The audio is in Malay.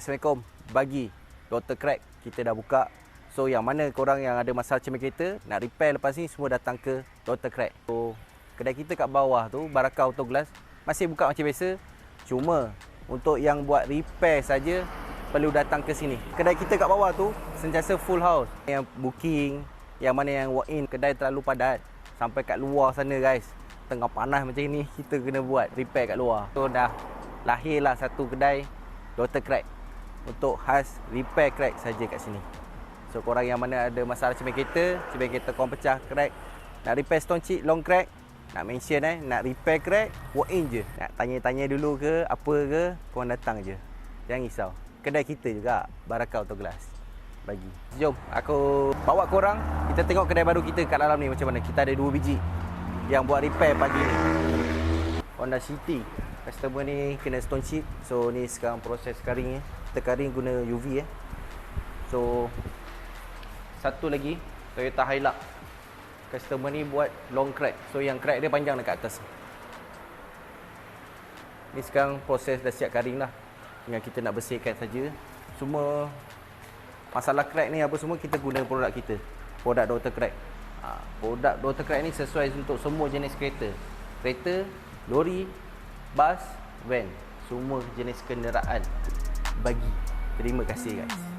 Assalamualaikum. Bagi Dr. Crack kita dah buka. So yang mana korang yang ada masalah cermin kereta nak repair lepas ni, semua datang ke Dr. Crack. So kedai kita kat bawah tu, Barakah Auto Glass, masih buka macam biasa. Cuma untuk yang buat repair saja perlu datang ke sini. Kedai kita kat bawah tu sentiasa full house. Yang booking, yang mana yang walk in, kedai terlalu padat. Sampai kat luar sana guys, tengah panas macam ni, kita kena buat repair kat luar. So dah lahirlah satu kedai Dr. Crack untuk khas repair crack saja kat sini. So korang yang mana ada masalah cermin kereta korang pecah, crack, nak repair stone chip, long crack, nak mention nak repair crack, walk in je. Nak tanya-tanya dulu ke apa ke, korang datang je. Jangan risau. Kedai kita juga, Barakah Auto Glass. Bagi. Jom aku bawa korang, kita tengok kedai baru kita kat dalam ni macam mana. Kita ada 2 biji yang buat repair pagi ni. Honda City. Customer ni kena stone chip. So ni sekarang proses karing. Kita karing guna UV. So satu lagi Toyota Hilux. Customer ni buat long crack. So yang crack dia panjang dekat atas. Ni sekarang proses dah siap karing lah. Tinggal kita nak bersihkan saja. Semua masalah crack ni apa semua kita guna produk kita. Produk Dr. Crack. Produk Dr. Crack ni sesuai untuk semua jenis kereta. Kereta, lori, bas, van. Semua jenis kenderaan. Bagi. Terima kasih guys.